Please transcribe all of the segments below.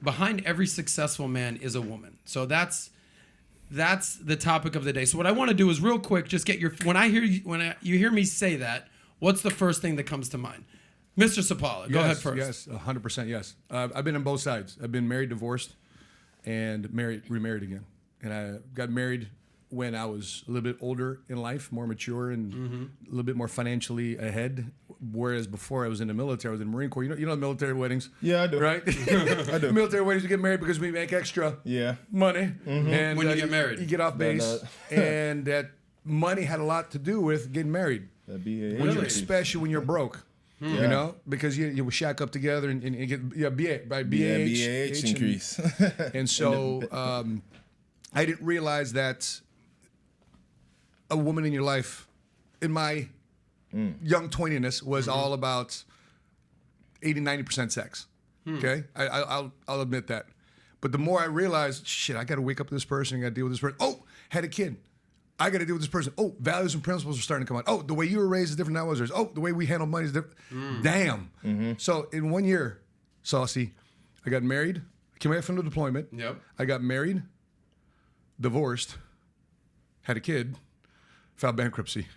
behind every successful man is a woman. So that's the topic of the day. So what I want to do is real quick, just get your, when you hear me say that, what's the first thing that comes to mind? Mr. Sapaula, go ahead first. Yes, 100% yes. I've been on both sides. I've been married, divorced, and remarried again. And I got married when I was a little bit older in life, more mature, and a little bit more financially ahead. Whereas before I was in the military, I was in the Marine Corps. You know military weddings? Yeah, I do. Right? I do. Military weddings, you get married because we make extra money. And when you get married. You get off base. And that money had a lot to do with getting married. That BAH. When especially when you're broke. You know, because you would shack up together and get BAH increase. And so I didn't realize that a woman in your life, in my young 20ness, was all about 80-90% sex. Okay, I'll admit that. But the more I realized, shit, I got to wake up to this person, I got to deal with this person. Oh, had a kid. I got to deal with this person. Oh, values and principles are starting to come out. Oh, the way you were raised is different than I was raised. Oh, the way we handle money is different. Damn. So in 1 year, Saucy, I got married. Came back from the deployment. Yep. I got married, divorced, had a kid, filed bankruptcy.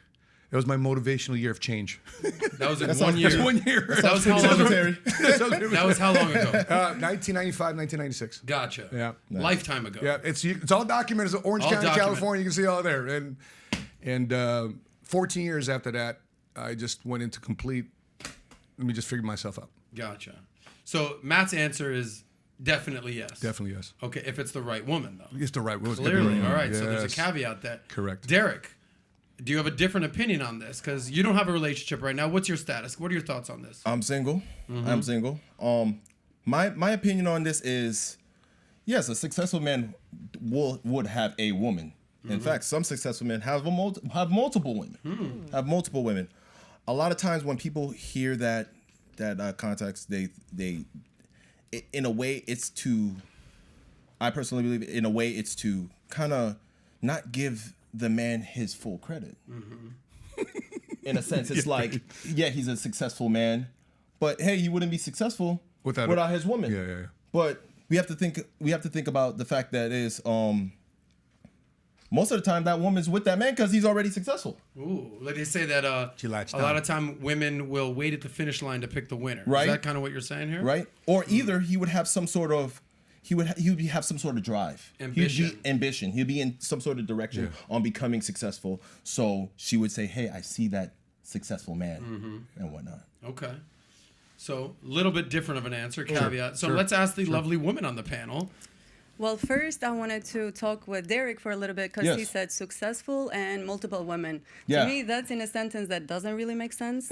It was my motivational year of change. That was in 1 year. That's 1 year. That was how long ago? That was how long ago? 1995, 1996. Gotcha. Yeah. Lifetime ago. Yeah, it's all documented. It's Orange County, California. You can see all there. And 14 years after that, I just went into complete. Let me just figure myself out. Gotcha. So Matt's answer is definitely yes. Definitely yes. Okay, if it's the right woman though. It's the right woman. Clearly. All right. Yes. So there's a caveat that. Correct. Derrick, do you have a different opinion on this? Because you don't have a relationship right now. What's your status? What are your thoughts on this? I'm single. I'm single. My opinion on this is, yes, a successful man would have a woman. In fact, some successful men have multiple women. Have multiple women. A lot of times when people hear that context, they in a way it's to. I personally believe in a way it's to kind of not give the man his full credit. In a sense, it's like, yeah, he's a successful man, but hey, he wouldn't be successful without his woman. Yeah. But we have to think about the fact that is most of the time that woman's with that man because he's already successful. Ooh, like they say that a lot of time women will wait at the finish line to pick the winner. Right. Is that kind of what you're saying here? Right. Or either he would have some sort of he would have some sort of drive. Ambition. He'd be in some sort of direction on becoming successful. So she would say, hey, I see that successful man and whatnot. Okay. So a little bit different of an answer, caveat. So let's ask the lovely woman on the panel. Well, first I wanted to talk with Derrick for a little bit because he said successful and multiple women. Yeah. To me, that's in a sentence that doesn't really make sense.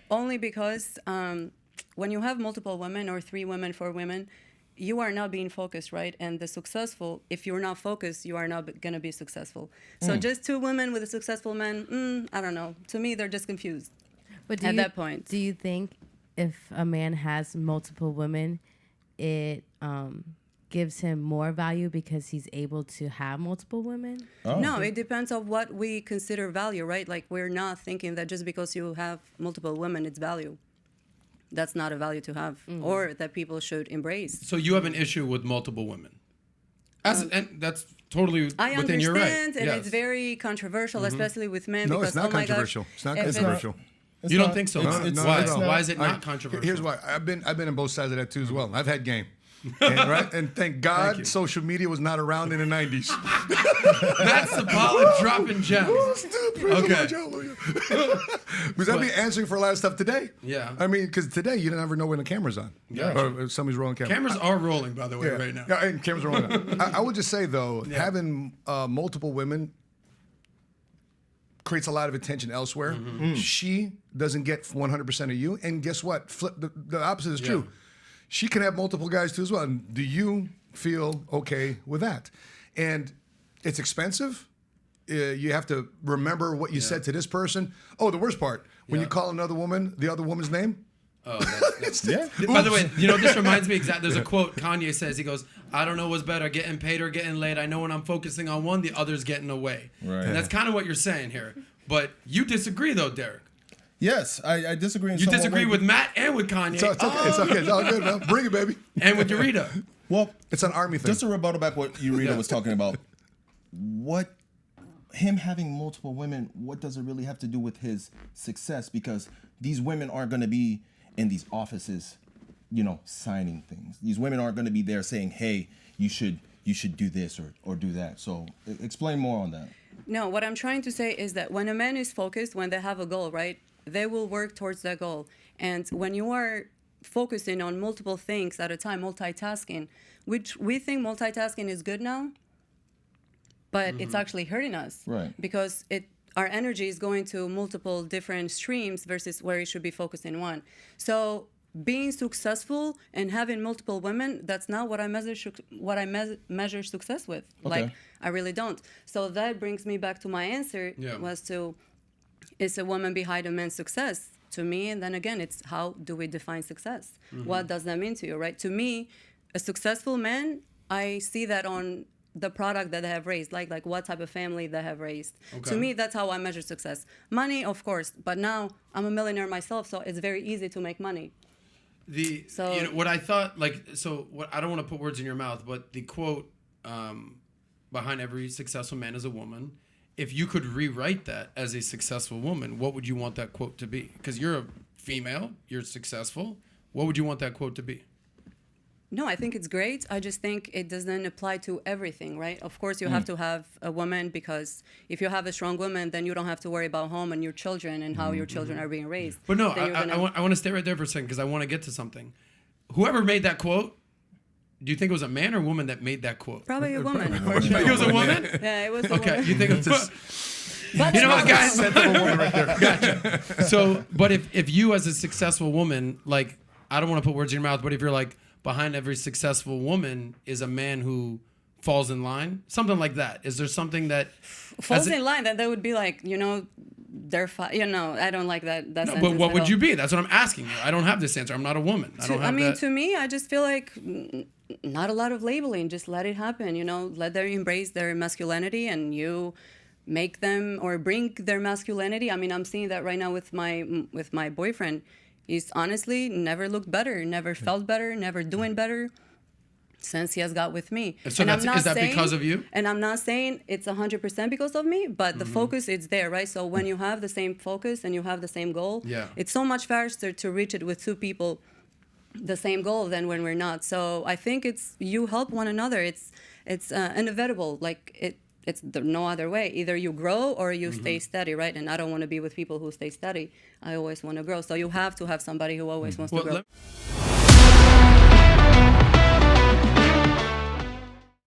Only because when you have multiple women or 3 women, 4 women, you are not being focused, right? And the successful, if you're not focused, you are not going to be successful. So just 2 women with a successful man, I don't know. To me, they're just confused but at that point. Do you think if a man has multiple women, it gives him more value because he's able to have multiple women? No, it depends on what we consider value, right? Like, we're not thinking that just because you have multiple women, it's value. That's not a value to have or that people should embrace. So you have an issue with multiple women. And that's totally within your right. I understand, and it's very controversial, especially with men. No, because, it's not controversial. Gosh, it's not controversial. You don't think so? Why? No. Why is it not controversial? Here's why. I've been on both sides of that too as well. I've had game. And thank God social media was not around in the 90s. That's Sapaula dropping gems. Okay. Because I'd be answering for a lot of stuff today. Yeah. I mean, because today you never know when the camera's on. Yeah. Or if somebody's rolling camera. Cameras are rolling, by the way, right now. Yeah, and cameras are rolling. I would just say, though, having multiple women creates a lot of attention elsewhere. She doesn't get 100% of you. And guess what? The opposite is true. She can have multiple guys too as well. And do you feel okay with that? And it's expensive. You have to remember what you said to this person. Oh, the worst part, when you call another woman the other woman's name. Oh, that's By the way, this reminds me exactly. There's a quote Kanye says. He goes, "I don't know what's better, getting paid or getting laid. I know when I'm focusing on one, the other's getting away." Right. And that's kind of what you're saying here. But you disagree, though, Derrick. Yes, I disagree. You disagree with Matt and with Kanye. It's okay. It's all good, man. Bring it, baby. And with Jorida. Well, It's an army thing. just to rebuttal back what Jorida was talking about. What him having multiple women, what does it really have to do with his success? Because these women aren't going to be in these offices, you know, signing things. These women aren't going to be there saying, "Hey, you should do this or do that." So explain more on that. No, what I'm trying to say is that when a man is focused, when they have a goal, right, they will work towards that goal. And when you are focusing on multiple things at a time, multitasking, which we think multitasking is good now, but it's actually hurting us. Right. Because our energy is going to multiple different streams versus where it should be focused in one. So being successful and having multiple women, that's not what I measure success with. Okay. Like, I really don't. So that brings me back to my answer was to, is a woman behind a man's success? To me, and then again, it's how do we define success? What does that mean to you, right? To me, a successful man, I see that on the product that they have raised, like what type of family they have raised. Okay. To me, that's how I measure success. Money, of course, but now I'm a millionaire myself, so it's very easy to make money. You know, what I thought, what I don't want to put words in your mouth, but the quote, behind every successful man is a woman. If you could rewrite that as a successful woman, what would you want that quote to be? Because you're a female, you're successful. What would you want that quote to be? No, I think it's great. I just think it doesn't apply to everything, right? Of course, you have to have a woman, because if you have a strong woman, then you don't have to worry about home and your children and how your children are being raised. But no, Then I want to stay right there for a second because I want to get to something. Whoever made that quote, do you think it was a man or a woman that made that quote? Probably a woman. You think it was a woman? Yeah, it was a Okay, woman. you think it's But you know what, guys? Sensible woman right there. Gotcha. So, but if you as a successful woman, like, I don't want to put words in your mouth, but if you're like, behind every successful woman is a man who falls in line, something like that. Is there something that falls in line, then that would be like, you know, I don't like that. No, sentence but what at would all. you be? That's what I'm asking you. I don't have this answer. I'm not a woman. To me, I just feel like not a lot of labeling. Just let it happen. You know, let them embrace their masculinity, and you make them or bring their masculinity. I mean, I'm seeing that right now with my boyfriend. He's honestly never looked better, never felt better, never doing better since he has got with me. So is that because of you? And I'm not saying it's 100% because of me, but the focus is there, right? So when you have the same focus and you have the same goal, it's so much faster to reach it with two people, the same goal, than when we're not. So I think you help one another. It's inevitable. Like it's no other way. Either you grow or you stay steady, right? And I don't want to be with people who stay steady. I always want to grow. So you have to have somebody who always wants to grow.